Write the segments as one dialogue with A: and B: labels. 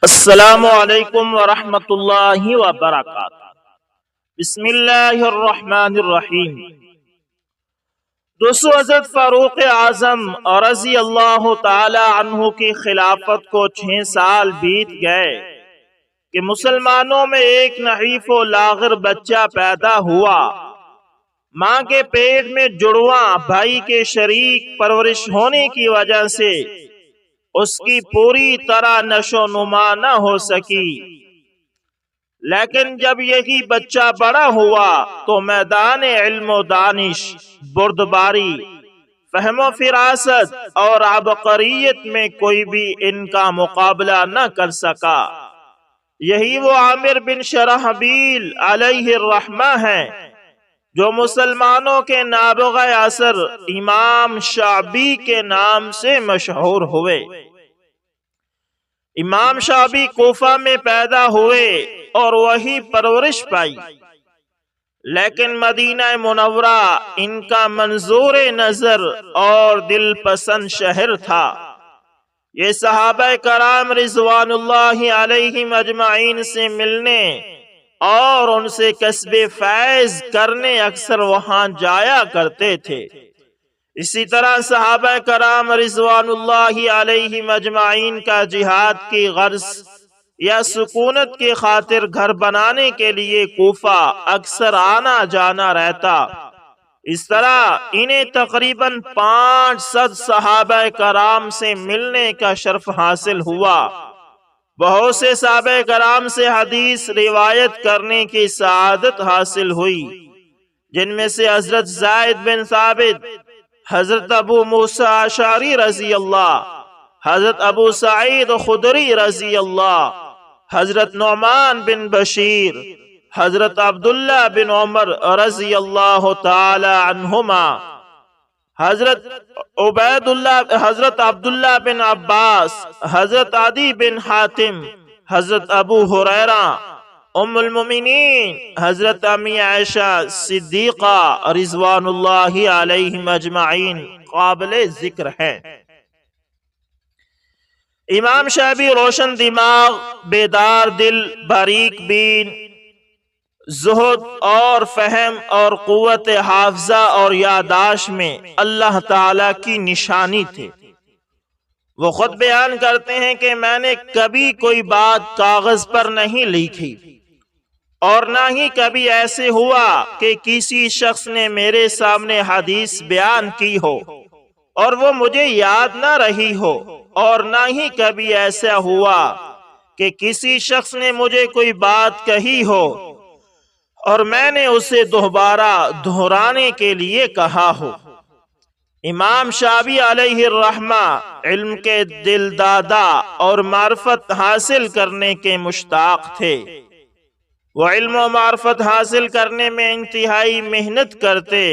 A: السلام علیکم ورحمۃ اللہ وبرکاتہ۔ بسم اللہ الرحمن الرحیم۔ دوستو، حضرت فاروق اعظم رضی اللہ تعالی عنہ کی خلافت کو 6 سال بیت گئے کہ مسلمانوں میں ایک نحیف و لاغر بچہ پیدا ہوا۔ ماں کے پیٹ میں جڑواں بھائی کے شریک پرورش ہونے کی وجہ سے اس کی پوری طرح نشو نما نہ ہو سکی، لیکن جب یہی بچہ بڑا ہوا تو میدان علم و دانش، بردباری، فہم و فراست اور عبقریت میں کوئی بھی ان کا مقابلہ نہ کر سکا۔ یہی وہ عامر بن شرحبیل علیہ الرحمہ ہیں جو مسلمانوں کے نابغہ عصر امام شعبی کے نام سے مشہور ہوئے۔ امام شعبی کوفہ میں پیدا ہوئے اور وہی پرورش پائی، لیکن مدینہ منورہ ان کا منظور نظر اور دل پسند شہر تھا۔ یہ صحابہ کرام رضوان اللہ علیہم اجمعین سے ملنے اور ان سے کسب فیض کرنے اکثر وہاں جایا کرتے تھے۔ اسی طرح صحابہ کرام رضوان اللہ علیہم اجمعین کا جہاد کی غرض یا سکونت کی خاطر گھر بنانے کے لیے کوفہ اکثر آنا جانا رہتا۔ اس طرح انہیں تقریباً 500 صحابہ کرام سے ملنے کا شرف حاصل ہوا۔ بہت سے صحابہ کرام سے حدیث روایت کرنے کی سعادت حاصل ہوئی، جن میں سے حضرت زید بن ثابت، حضرت ابو موسیٰ اشعری رضی اللہ، حضرت ابو سعید خدری رضی اللہ، حضرت نعمان بن بشیر، حضرت عبداللہ بن عمر رضی اللہ تعالی عنہما، حضرت عبداللہ بن عباس، حضرت عدی بن حاتم، حضرت ابو ہریرہ، ام المومنین حضرت امی عائشہ صدیقہ رضوان اللہ علیہم اجمعین قابل ذکر ہیں۔ امام شعبی روشن دماغ، بیدار دل، باریک بین، زہد اور فہم اور قوت حافظہ اور یادداشت میں اللہ تعالی کی نشانی تھے۔ وہ خود بیان کرتے ہیں کہ میں نے کبھی کوئی بات کاغذ پر نہیں لکھی، اور نہ ہی کبھی ایسے ہوا کہ کسی شخص نے میرے سامنے حدیث بیان کی ہو اور وہ مجھے یاد نہ رہی ہو، اور نہ ہی کبھی ایسا ہوا کہ کسی شخص نے مجھے کوئی بات کہی ہو اور میں نے اسے دوبارہ دہرانے کے لیے کہا ہو۔ امام شعبی علیہ الرحمہ علم کے دل دادا اور معرفت حاصل کرنے کے مشتاق تھے۔ وہ علم و معرفت حاصل کرنے میں انتہائی محنت کرتے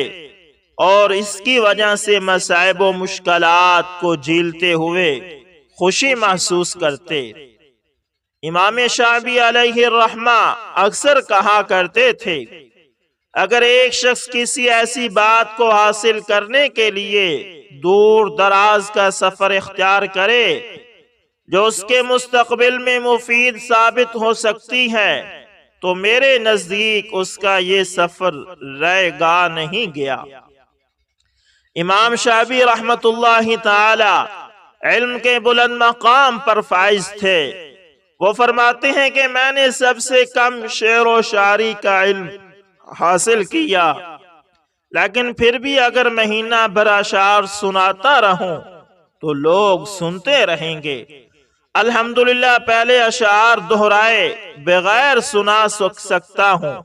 A: اور اس کی وجہ سے مصائب و مشکلات کو جھیلتے ہوئے خوشی محسوس کرتے۔ امام شعبی علیہ الرحمہ اکثر کہا کرتے تھے، اگر ایک شخص کسی ایسی بات کو حاصل کرنے کے لیے دور دراز کا سفر اختیار کرے جو اس کے مستقبل میں مفید ثابت ہو سکتی ہے، تو میرے نزدیک اس کا یہ سفر رائے گاہ نہیں گیا۔ امام شعبی رحمت اللہ تعالی علم کے بلند مقام پر فائز تھے۔ وہ فرماتے ہیں کہ میں نے سب سے کم شعر و شاعری کا علم حاصل کیا، لیکن پھر بھی اگر مہینہ بھر اشعار سناتا رہوں تو لوگ سنتے رہیں گے۔ الحمدللہ پہلے اشعار دہرائے بغیر سنا سکتا ہوں،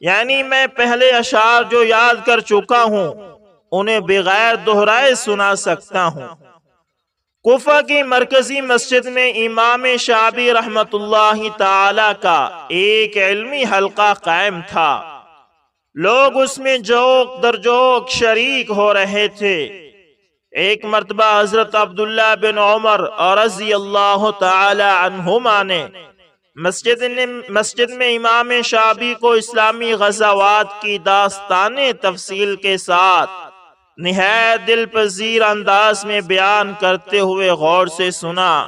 A: یعنی میں پہلے اشعار جو یاد کر چکا ہوں انہیں بغیر دہرائے سنا سکتا ہوں۔ کوفہ کی مرکزی مسجد میں امام شعبی رحمت اللہ تعالی کا ایک علمی حلقہ قائم تھا۔ لوگ اس میں جوق در جوق شریک ہو رہے تھے۔ ایک مرتبہ حضرت عبداللہ بن عمر رضی اللہ تعالی عنہما نے مسجد میں امام شعبی کو اسلامی غزوات کی داستانیں تفصیل کے ساتھ نہایت دل پذیر انداز میں بیان کرتے ہوئے غور سے سنا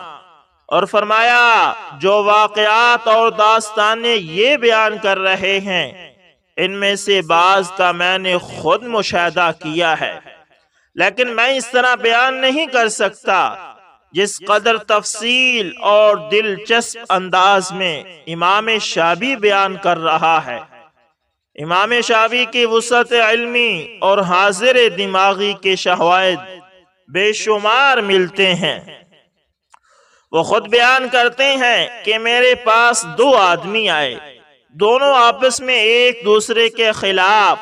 A: اور فرمایا جو واقعات اور داستانیں یہ بیان کر رہے ہیں ان میں سے بعض کا میں نے خود مشاہدہ کیا ہے، لیکن میں اس طرح بیان نہیں کر سکتا جس قدر تفصیل اور دلچسپ انداز میں امام شعبی بیان کر رہا ہے۔ امام شعبی کی وسعت علمی اور حاضر دماغی کے شواہد بے شمار ملتے ہیں۔ وہ خود بیان کرتے ہیں کہ میرے پاس دو آدمی آئے، دونوں آپس میں ایک دوسرے کے خلاف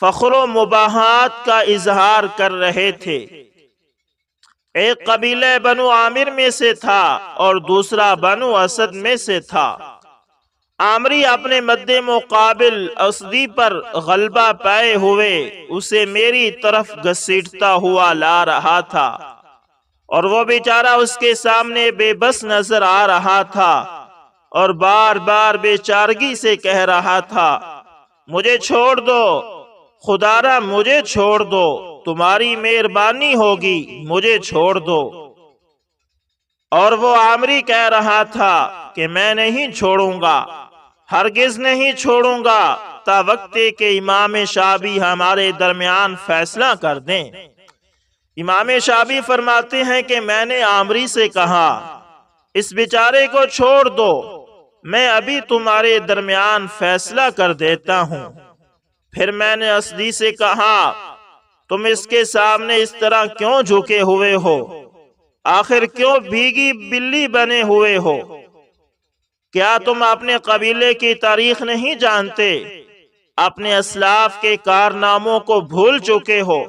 A: فخر و مباحات کا اظہار کر رہے تھے۔ ایک قبیلہ بنو عامر میں سے تھا اور دوسرا بنو اسد میں سے تھا۔ عامری اپنے مد مقابل اسدی پر غلبہ پائے ہوئے اسے میری طرف گھسیٹتا ہوا لا رہا تھا، اور وہ بیچارہ اس کے سامنے بے بس نظر آ رہا تھا اور بار بار بے چارگی سے کہہ رہا تھا، مجھے چھوڑ دو، خدارا مجھے چھوڑ دو، تمہاری مہربانی ہوگی، مجھے چھوڑ دو۔ اور وہ عامری کہہ رہا تھا کہ میں نہیں چھوڑوں گا، ہرگز نہیں چھوڑوں گا تا وقت کہ امام شعبی ہمارے درمیان فیصلہ کر دیں۔ امام شعبی فرماتے ہیں کہ میں نے عامری سے کہا، اس بیچارے کو چھوڑ دو، میں ابھی تمہارے درمیان فیصلہ کر دیتا ہوں۔ پھر میں نے اسدی سے کہا، تم اس کے سامنے اس طرح کیوں جھکے ہوئے ہو؟ آخر کیوں بھیگی بلی بنے ہوئے ہو؟ کیا تم اپنے قبیلے کی تاریخ نہیں جانتے؟ اپنے اسلاف کے کارناموں کو بھول چکے ہو؟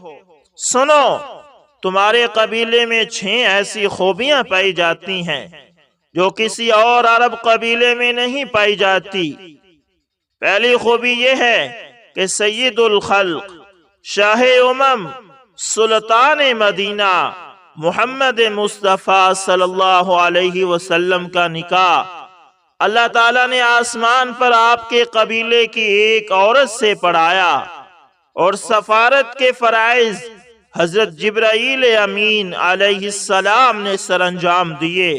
A: سنو، تمہارے قبیلے میں 6 ایسی خوبیاں پائی جاتی ہیں جو کسی اور عرب قبیلے میں نہیں پائی جاتی۔ پہلی خوبی یہ ہے کہ سید الخلق، شاہ امم، سلطان مدینہ محمد مصطفیٰ صلی اللہ علیہ وسلم کا نکاح اللہ تعالیٰ نے آسمان پر آپ کے قبیلے کی ایک عورت سے پڑھایا، اور سفارت کے فرائض حضرت جبرائیل امین علیہ السلام نے سر انجام دیے۔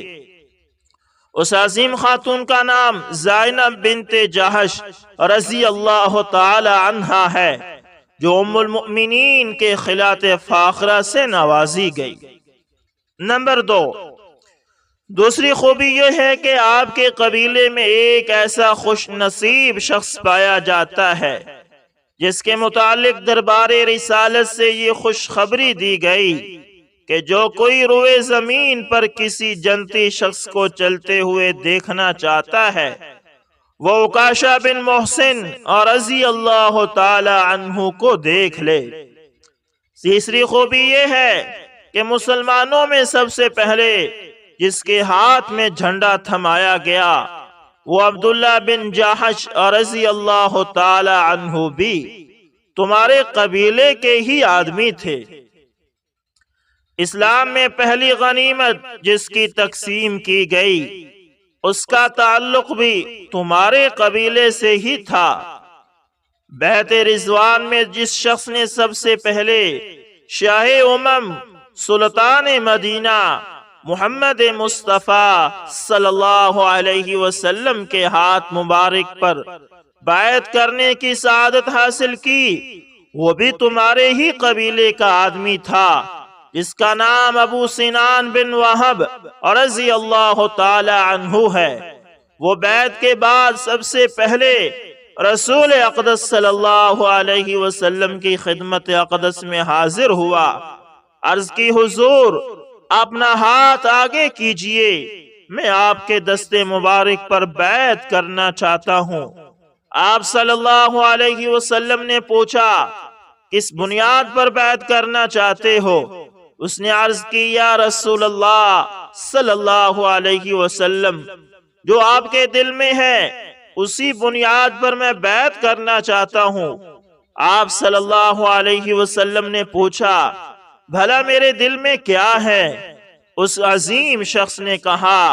A: اس عظیم خاتون کا نام زینب بنت جہش رضی اللہ تعالی عنہا ہے، جو ام المؤمنین کے خلعت فاخرہ سے نوازی گئی۔ نمبر 2، دوسری خوبی یہ ہے کہ آپ کے قبیلے میں ایک ایسا خوش نصیب شخص پایا جاتا ہے جس کے متعلق دربار رسالت سے یہ خوشخبری دی گئی کہ جو کوئی روئے زمین پر کسی جنتی شخص کو چلتے ہوئے دیکھنا چاہتا ہے وہ عکاشہ بن محسن اور رضی اللہ تعالی عنہ کو دیکھ لے۔ تیسری خوبی یہ ہے کہ مسلمانوں میں سب سے پہلے جس کے ہاتھ میں جھنڈا تھمایا گیا وہ عبداللہ بن جہش رضی اللہ تعالی عنہ بھی تمہارے قبیلے کے ہی آدمی تھے۔ اسلام میں پہلی غنیمت جس کی تقسیم کی گئی اس کا تعلق بھی تمہارے قبیلے سے ہی تھا۔ بیعت رضوان میں جس شخص نے سب سے پہلے شاہ امم، سلطان مدینہ محمد مصطفیٰ صلی اللہ علیہ وسلم کے ہاتھ مبارک پر بیعت کرنے کی سعادت حاصل کی وہ بھی تمہارے ہی قبیلے کا آدمی تھا، جس کا نام ابو سنان بن وہب رضی اللہ تعالی عنہ ہے۔ وہ بیعت کے بعد سب سے پہلے رسول اقدس صلی اللہ علیہ وسلم کی خدمت اقدس میں حاضر ہوا، عرض کی حضور اپنا ہاتھ آگے کیجئے، میں آپ کے دست مبارک پر بیعت کرنا چاہتا ہوں۔ آپ صلی اللہ علیہ وسلم نے پوچھا کس بنیاد پر بیعت کرنا چاہتے ہو؟ اس نے عرض کی یا رسول اللہ صلی اللہ علیہ وسلم جو آپ کے دل میں ہے اسی بنیاد پر میں بیعت کرنا چاہتا ہوں۔ آپ صلی اللہ علیہ وسلم نے پوچھا بھلا میرے دل میں کیا ہے؟ اس عظیم شخص نے کہا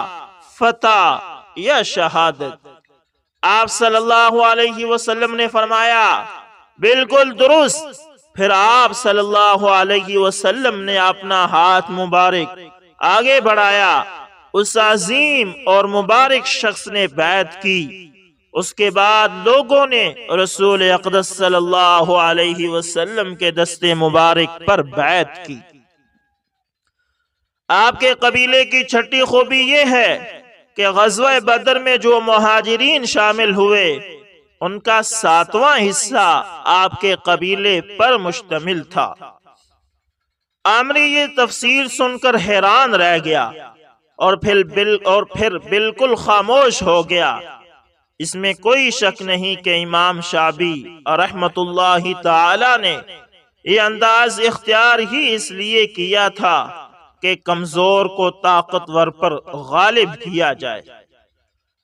A: فتح یا شہادت۔ آپ صلی اللہ علیہ وسلم نے فرمایا بالکل درست۔ پھر آپ صلی اللہ علیہ وسلم نے اپنا ہاتھ مبارک آگے بڑھایا، اس عظیم اور مبارک شخص نے بیعت کی۔ اس کے بعد لوگوں نے رسول اقدس صلی اللہ علیہ وسلم کے دستے مبارک پر بیعت کی۔ آپ کے قبیلے کی چھٹی خوبی یہ ہے کہ غزوہ بدر میں جو مہاجرین شامل ہوئے ان کا 7واں حصہ آپ کے قبیلے پر مشتمل تھا۔ عامری یہ تفصیل سن کر حیران رہ گیا اور پھر بالکل خاموش ہو گیا۔ اس میں کوئی شک نہیں کہ امام شعبی رحمت اللہ تعالی نے یہ انداز اختیار ہی اس لیے کیا تھا کہ کمزور کو طاقتور پر غالب کیا جائے۔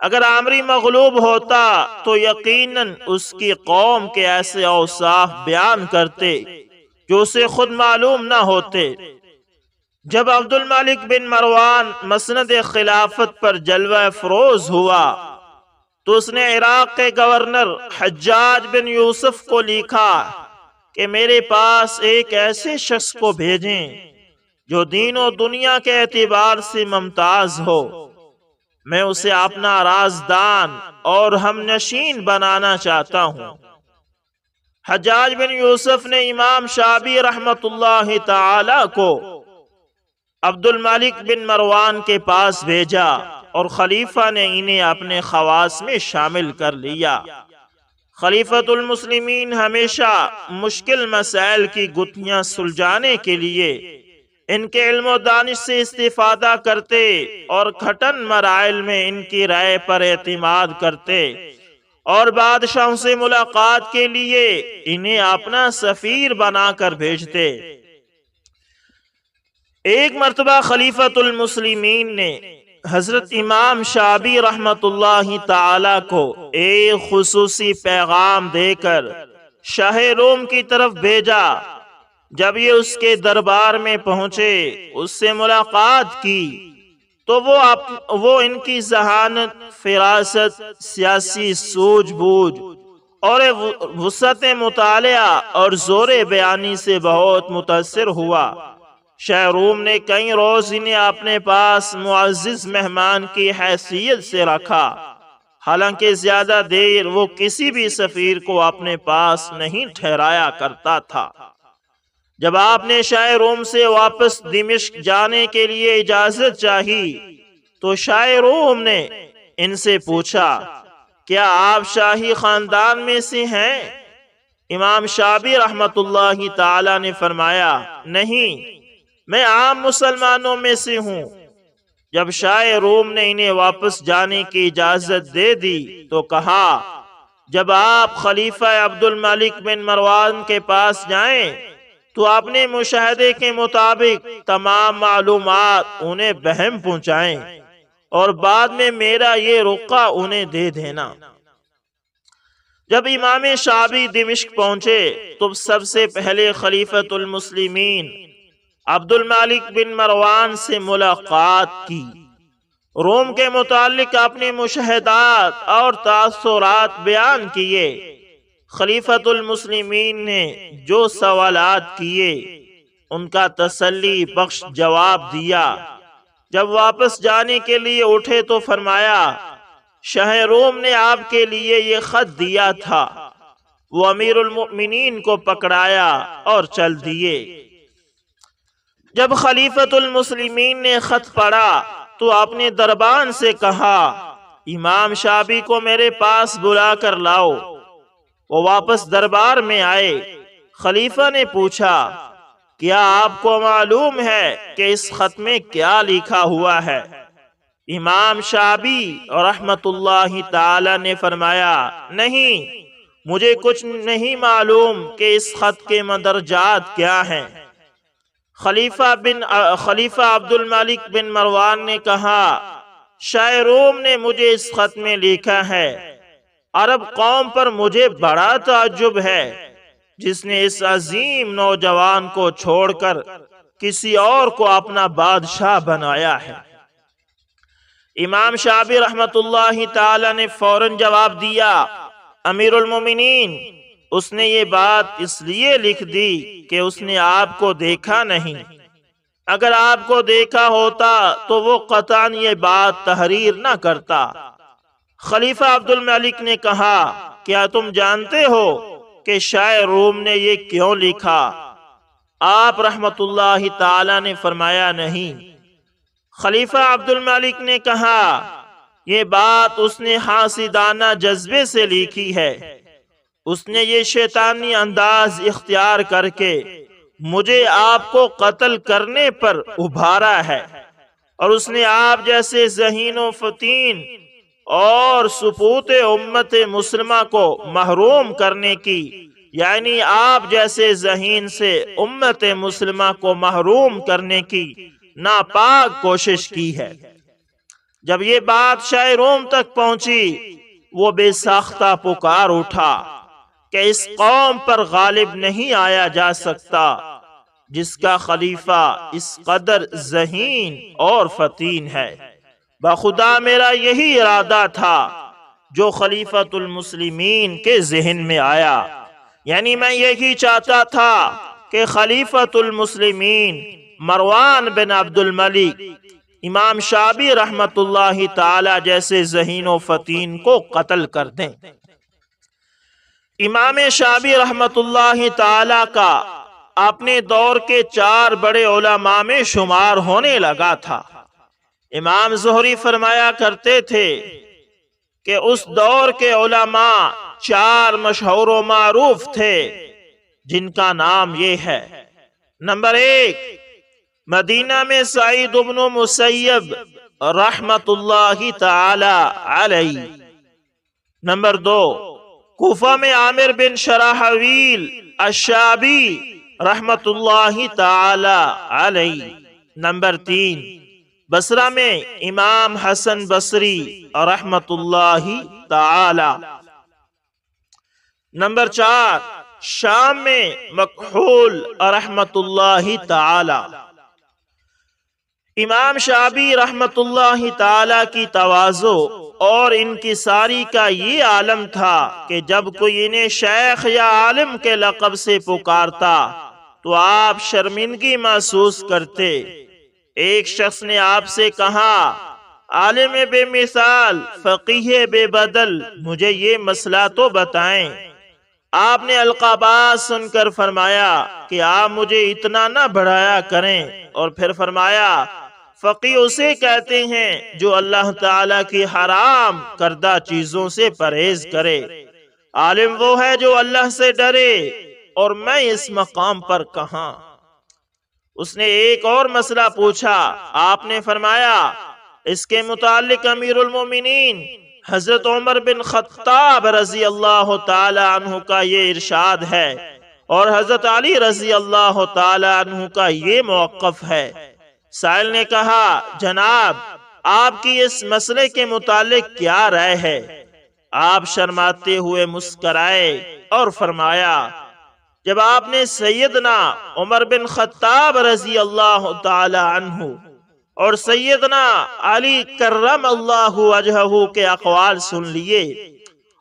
A: اگر عامری مغلوب ہوتا تو یقیناً اس کی قوم کے ایسے اوصاف بیان کرتے جو اسے خود معلوم نہ ہوتے۔ جب عبد الملک بن مروان مسند خلافت پر جلوہ فروز ہوا تو اس نے عراق کے گورنر حجاج بن یوسف کو لکھا کہ میرے پاس ایک ایسے شخص کو بھیجیں جو دین و دنیا کے اعتبار سے ممتاز ہو، میں اسے اپنا رازدان اور ہم نشین بنانا چاہتا ہوں۔ حجاج بن یوسف نے امام شعبی رحمت اللہ تعالی کو عبد الملک بن مروان کے پاس بھیجا اور خلیفہ نے انہیں اپنے خواص میں شامل کر لیا۔ خلیفۃ المسلمین ہمیشہ مشکل مسائل کی گتھیاں سلجھانے کے لیے ان کے علم و دانش سے استفادہ کرتے اور کھٹن مرائل میں ان کی رائے پر اعتماد کرتے اور بادشاہوں سے ملاقات کے لیے انہیں اپنا سفیر بنا کر بھیجتے۔ ایک مرتبہ خلیفۃ المسلمین نے حضرت امام شعبی رحمت اللہ تعالی کو ایک خصوصی پیغام دے کر شاہ روم کی طرف بھیجا۔ جب یہ اس کے دربار میں پہنچے، اس سے ملاقات کی تو وہ ان کی ذہانت، فراست، سیاسی سوجھ بوجھ اور وسعت مطالعہ اور زور بیانی سے بہت متاثر ہوا۔ شاہ روم نے کئی روز انہیں اپنے پاس معزز مہمان کی حیثیت سے رکھا، حالانکہ زیادہ دیر وہ کسی بھی سفیر کو اپنے پاس نہیں ٹھہرایا کرتا تھا۔ جب آپ نے شاہ روم سے واپس دمشق جانے کے لیے اجازت چاہی تو شاہ روم نے ان سے پوچھا، کیا آپ شاہی خاندان میں سے ہیں؟ امام شعبی رحمت اللہ تعالی نے فرمایا، نہیں، میں عام مسلمانوں میں سے ہوں۔ جب شاہ روم نے انہیں واپس جانے کی اجازت دے دی تو کہا، جب آپ خلیفہ عبد الملک بن مروان کے پاس جائیں تو اپنے مشاہدے کے مطابق تمام معلومات انہیں بہم پہنچائیں اور بعد میں میرا یہ رقعہ انہیں دے دینا۔ جب امام شعبی دمشق پہنچے تو سب سے پہلے خلیفۃ المسلمین عبد الملک بن مروان سے ملاقات کی، روم کے متعلق اپنے مشاہدات اور تاثرات بیان کیے۔ خلیفۃ المسلمین نے جو سوالات کیے ان کا تسلی بخش جواب دیا۔ جب واپس جانے کے لیے اٹھے تو فرمایا، شاہ روم نے آپ کے لیے یہ خط دیا تھا۔ وہ امیر المؤمنین کو پکڑایا اور چل دیے۔ جب خلیفۃ المسلمین نے خط پڑھا تو اپنے دربان سے کہا، امام شعبی کو میرے پاس بلا کر لاؤ۔ وہ واپس دربار میں آئے۔ خلیفہ نے پوچھا، کیا آپ کو معلوم ہے کہ اس خط میں کیا لکھا ہوا ہے؟ امام شعبی رحمت اللہ تعالی نے فرمایا، نہیں، مجھے کچھ نہیں معلوم کہ اس خط کے مدرجات کیا ہیں۔ خلیفہ عبد الملک بن مروان نے کہا، شاہ روم نے مجھے اس خط میں لکھا ہے، عرب قوم پر مجھے بڑا تعجب ہے جس نے اس عظیم نوجوان کو چھوڑ کر کسی اور کو اپنا بادشاہ بنایا ہے۔ امام شعبی رحمت اللہ تعالی نے فوراً جواب دیا، امیر المومنین، اس نے یہ بات اس لیے لکھ دی کہ اس نے آپ کو دیکھا نہیں۔ اگر آپ کو دیکھا ہوتا تو وہ قطعاً یہ بات تحریر نہ کرتا۔ خلیفہ عبد الملک نے کہا، کیا تم جانتے ہو کہ شاعر روم نے یہ کیوں لکھا؟ آپ رحمت اللہ تعالی نے فرمایا، نہیں۔ خلیفہ عبد الملک نے کہا، یہ بات اس نے حاسدانہ جذبے سے لکھی ہے، اس نے یہ شیطانی انداز اختیار کر کے مجھے آپ کو قتل کرنے پر ابھارا ہے، اور اس نے آپ جیسے ذہین و فتین اور سپوت امت مسلمہ کو محروم کرنے کی، یعنی آپ جیسے ذہین سے امت مسلمہ کو محروم کرنے کی ناپاک کوشش کی ہے۔ جب یہ بات شاہ روم تک پہنچی، وہ بے ساختہ پکار اٹھا کہ اس قوم پر غالب نہیں آیا جا سکتا جس کا خلیفہ اس قدر ذہین اور فتین ہے۔ بخدا میرا یہی ارادہ تھا جو خلیفۃ المسلمین کے ذہن میں آیا، یعنی میں یہی چاہتا تھا کہ خلیفۃ المسلمین مروان بن عبد الملک امام شعبی رحمت اللہ تعالی جیسے ذہین و فتین کو قتل کر دیں۔ امام شعبی رحمت اللہ تعالی کا اپنے دور کے 4 بڑے علماء میں شمار ہونے لگا تھا۔ امام زہری فرمایا کرتے تھے کہ اس دور کے علماء 4 مشہور و معروف تھے، جن کا نام یہ ہے: نمبر 1، مدینہ میں سعید بن مسیب رحمت اللہ تعالی علیہ۔ نمبر 2، کوفہ میں عامر بن شراحویل الشعبی رحمت اللہ تعالی علیہ۔ نمبر 3، بصرہ میں امام حسن بصری رحمت اللہ تعالی۔ نمبر 4، شام میں مکحول رحمت اللہ تعالی۔ امام شعبی رحمت اللہ تعالی کی تواضع اور انکساری کا یہ عالم تھا کہ جب کوئی انہیں شیخ یا عالم کے لقب سے پکارتا تو آپ شرمندگی محسوس کرتے۔ ایک شخص نے آپ سے کہا، عالم بے مثال، فقیہ بے بدل، مجھے یہ مسئلہ تو بتائیں۔ آپ نے القابات سن کر فرمایا کہ آپ مجھے اتنا نہ بڑھایا کریں، اور پھر فرمایا، فقیہ اسے کہتے ہیں جو اللہ تعالیٰ کی حرام کردہ چیزوں سے پرہیز کرے، عالم وہ ہے جو اللہ سے ڈرے، اور میں اس مقام پر کہاں؟ اس نے ایک اور مسئلہ پوچھا، آپ نے فرمایا، اس کے متعلق امیر المومنین حضرت عمر بن خطاب رضی اللہ تعالی عنہ کا یہ ارشاد ہے، اور حضرت علی رضی اللہ تعالی عنہ کا یہ موقف ہے۔ سائل نے کہا، جناب آپ کی اس مسئلے کے متعلق کیا رائے ہے؟ آپ شرماتے ہوئے مسکرائے اور فرمایا، جب آپ نے سیدنا عمر بن خطاب رضی اللہ تعالی عنہ اور سیدنا علی کرم اللہ وجہہ کے اقوال سن لیے،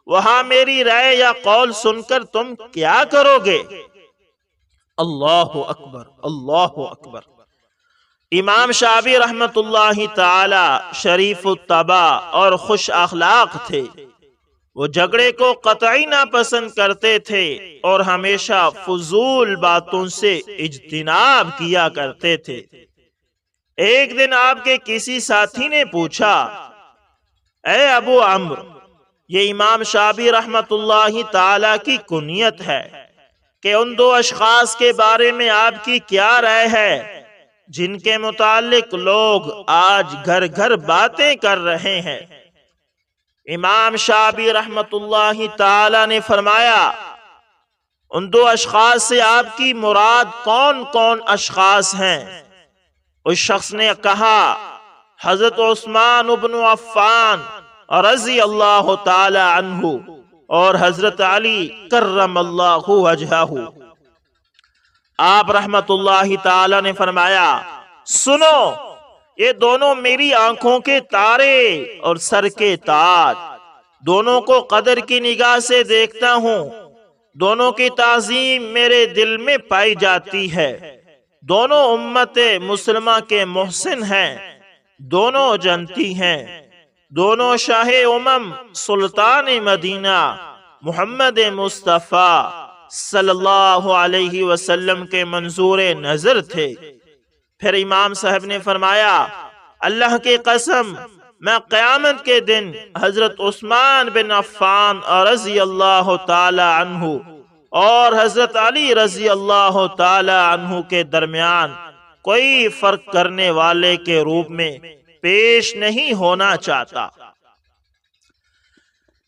A: وہاں میری رائے یا قول سن کر تم کیا کرو گے؟ اللہ اکبر، اللہ اکبر۔ امام شعبی رحمت اللہ تعالی شریف الطبع اور خوش اخلاق تھے۔ وہ جھگڑے کو قطعی ناپسند کرتے تھے اور ہمیشہ فضول باتوں سے اجتناب کیا کرتے تھے۔ ایک دن آپ کے کسی ساتھی نے پوچھا، اے ابو عمرو، یہ امام شعبی رحمت اللہ تعالی کی کنیت ہے کہ ان 2 اشخاص کے بارے میں آپ کی کیا رائے ہے جن کے متعلق لوگ آج گھر گھر باتیں کر رہے ہیں؟ امام شعبی رحمت اللہ تعالی نے فرمایا، ان 2 اشخاص سے آپ کی مراد کون کون اشخاص ہیں؟ اس شخص نے کہا، حضرت عثمان بن عفان رضی اللہ تعالی عنہ اور حضرت علی کرم اللہ وجہہ۔ آپ رحمت اللہ تعالی نے فرمایا، سنو، یہ دونوں میری آنکھوں کے تارے اور سر کے تاج، دونوں کو قدر کی نگاہ سے دیکھتا ہوں، دونوں کی تعظیم میرے دل میں پائی جاتی ہے۔ دونوں امت مسلمہ کے محسن ہیں، دونوں جنتی ہیں، دونوں شاہ امم سلطان مدینہ محمد مصطفیٰ صلی اللہ علیہ وسلم کے منظور نظر تھے۔ پھر امام صاحب نے فرمایا، اللہ کی قسم، میں قیامت کے دن حضرت عثمان بن عفان رضی اللہ تعالی عنہ اور حضرت علی رضی اللہ تعالی عنہ کے درمیان کوئی فرق کرنے والے کے روپ میں پیش نہیں ہونا چاہتا۔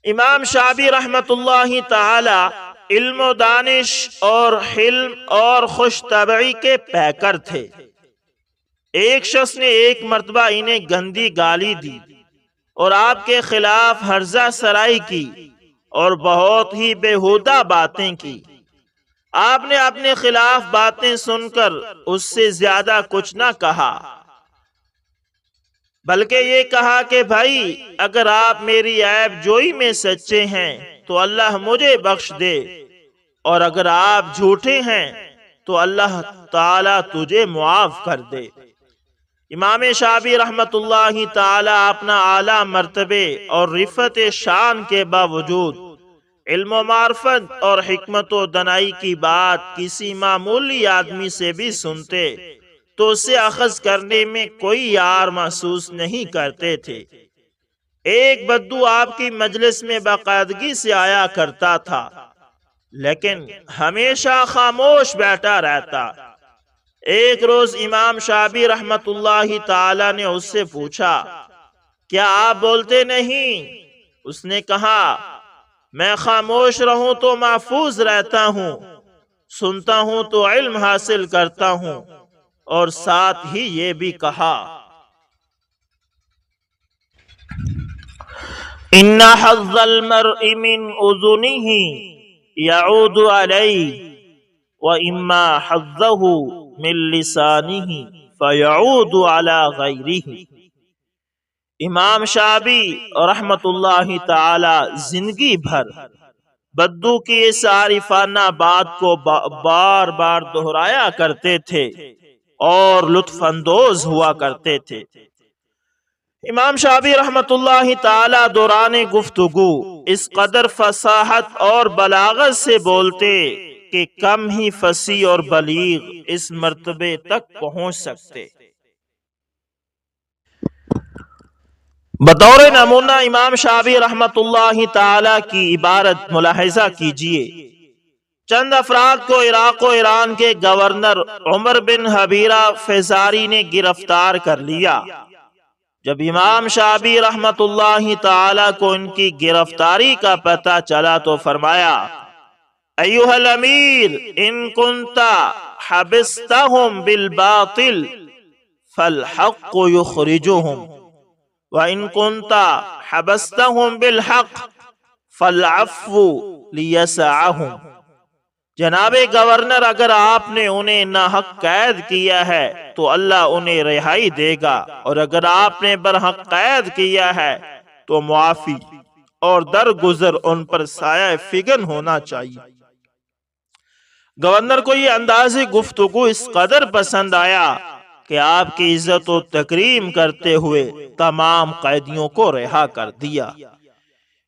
A: امام شعبی رحمت اللہ تعالی علم و دانش اور حلم اور خوش طبعی کے پیکر تھے۔ ایک شخص نے ایک مرتبہ انہیں گندی گالی دی اور آپ کے خلاف ہرزہ سرائی کی اور بہت ہی بیہودہ باتیں کی۔ آپ نے اپنے خلاف باتیں سن کر اس سے زیادہ کچھ نہ کہا، بلکہ یہ کہا کہ بھائی، اگر آپ میری عیب جوئی میں سچے ہیں تو اللہ مجھے بخش دے، اور اگر آپ جھوٹے ہیں تو اللہ تعالیٰ تجھے معاف کر دے۔ امام شعبی رحمت اللہ تعالی اپنا اعلیٰ مرتبے اور رفعت شان کے باوجود علم و معرفت اور حکمت و دانائی کی بات کسی معمولی آدمی سے بھی سنتے تو اسے اخذ کرنے میں کوئی یار محسوس نہیں کرتے تھے۔ ایک بدو آپ کی مجلس میں باقاعدگی سے آیا کرتا تھا، لیکن ہمیشہ خاموش بیٹھا رہتا۔ ایک روز امام شعبی رحمت اللہ تعالی نے اس سے پوچھا، کیا آپ بولتے نہیں؟ اس نے کہا، میں خاموش رہوں تو محفوظ رہتا ہوں، سنتا ہوں تو علم حاصل کرتا ہوں، اور ساتھ ہی یہ بھی کہا، ان حظ المرء من اذنه يعود عليه واما حظه من لسانه فيعود على غيره۔ امام شعبی رحمت اللہ تعالی زندگی بھر بدو کی اس عارفانہ بات کو بار بار دہرایا کرتے تھے اور لطف اندوز ہوا کرتے تھے۔ امام شعبی رحمت اللہ تعالی دوران گفتگو اس قدر فصاحت اور بلاغت سے بولتے کہ کم ہی فصیح اور بلیغ اس مرتبے تک پہنچ سکتے۔ بطور نمونہ امام شعبی رحمت اللہ تعالی کی عبارت ملاحظہ کیجئے۔ چند افراد کو عراق و ایران کے گورنر عمر بن حبیرہ فیزاری نے گرفتار کر لیا۔ جب امام شعبی رحمت اللہ تعالی کو ان کی گرفتاری کا پتہ چلا تو فرمایا، ایھا الامیر، ان کنت حبستہم بالباطل فالحق یخرجہم، وَإِن كُنْتَ حَبَسْتَهُمْ بِالْحَقِّ فَالْعَفْوُ لِيَسَعَهُمْ۔ جناب گورنر، اگر آپ نے انہیں ناحق قید کیا ہے تو اللہ انہیں رہائی دے گا، اور اگر آپ نے برحق قید کیا ہے تو معافی اور درگزر ان پر سایہ فگن ہونا چاہیے۔ گورنر کو یہ انداز گفتگو اس قدر پسند آیا کہ آپ کی عزت و تکریم کرتے ہوئے تمام قیدیوں کو رہا کر دیا۔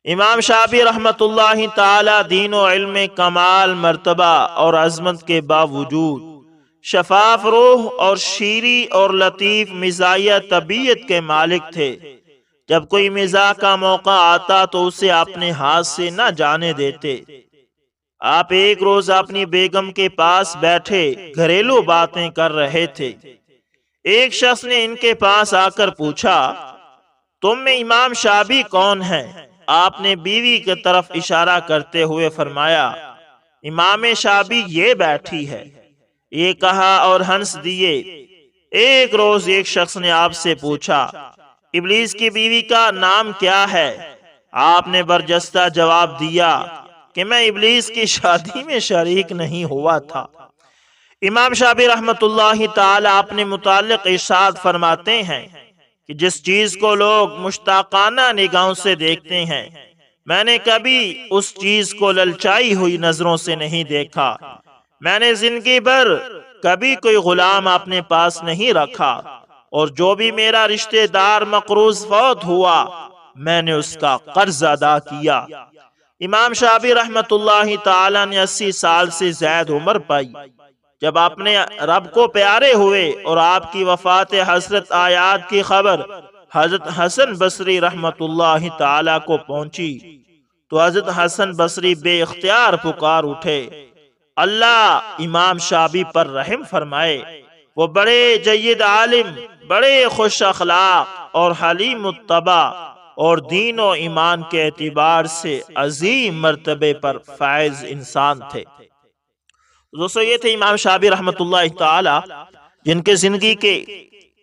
A: امام شعبی رحمت اللہ تعالی دین و علم میں کمال مرتبہ اور عظمت کے باوجود شفاف روح اور شیریں اور لطیف مزاحیہ طبیعت کے مالک تھے۔ جب کوئی مزاح کا موقع آتا تو اسے اپنے ہاتھ سے نہ جانے دیتے۔ آپ ایک روز اپنی بیگم کے پاس بیٹھے گھریلو باتیں کر رہے تھے۔ ایک شخص نے ان کے پاس آ کر پوچھا، تم میں امام شعبی کون ہے؟ آپ نے بیوی کی طرف اشارہ کرتے ہوئے فرمایا، امام شعبی یہ بیٹھی ہے۔ یہ کہا اور ہنس دیے۔ ایک روز ایک شخص نے آپ سے پوچھا، ابلیس کی بیوی کا نام کیا ہے؟ آپ نے برجستہ جواب دیا کہ میں ابلیس کی شادی میں شریک نہیں ہوا تھا۔ امام شعبی رحمت اللہ تعالی اپنے متعلق ارشاد فرماتے ہیں کہ جس چیز کو لوگ مشتاقانہ نگاہوں سے دیکھتے ہیں، میں نے کبھی اس چیز کو للچائی ہوئی نظروں سے نہیں دیکھا۔ میں نے زندگی بھر کبھی کوئی غلام اپنے پاس نہیں رکھا، اور جو بھی میرا رشتہ دار مقروض فوت ہوا میں نے اس کا قرض ادا کیا۔ امام شافعی رحمت اللہ تعالی نے 80 سال سے زائد عمر پائی جب اپنے رب کو پیارے ہوئے اور آپ کی وفات حضرت آیات کی خبر حضرت حسن بصری رحمت اللہ تعالی کو پہنچی تو حضرت حسن بصری بے اختیار پکار اٹھے، اللہ امام شافعی پر رحم فرمائے، وہ بڑے جید عالم، بڑے خوش اخلاق اور حلیم الطبع اور دین و ایمان کے اعتبار سے عظیم مرتبے پر فائز انسان تھے۔ دوستو یہ تھے امام شافعی رحمت اللہ تعالی جن کے زندگی کے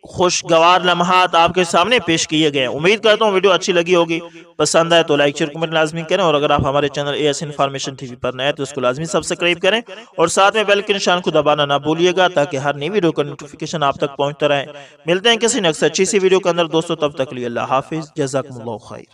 A: خوشگوار لمحات آپ کے سامنے پیش کیے گئے۔ امید کرتا ہوں ویڈیو اچھی لگی ہوگی، پسند آئے تو لائک شیئر کمنٹ لازمی کریں، اور اگر آپ ہمارے channel AS information T V پر نئے تو اس کو لازمی سبسکرائب کریں اور ساتھ میں بیل کے نشان کو دبانا نہ بھولیے گا تاکہ ہر نئی ویڈیو کا نوٹیفیکیشن آپ تک پہنچتا رہے۔ ملتے ہیں کسی نیکسٹ اچھی سی ویڈیو کے اندر دوستو، تب تک لیے اللہ حافظ، جزاکم اللہ خیر۔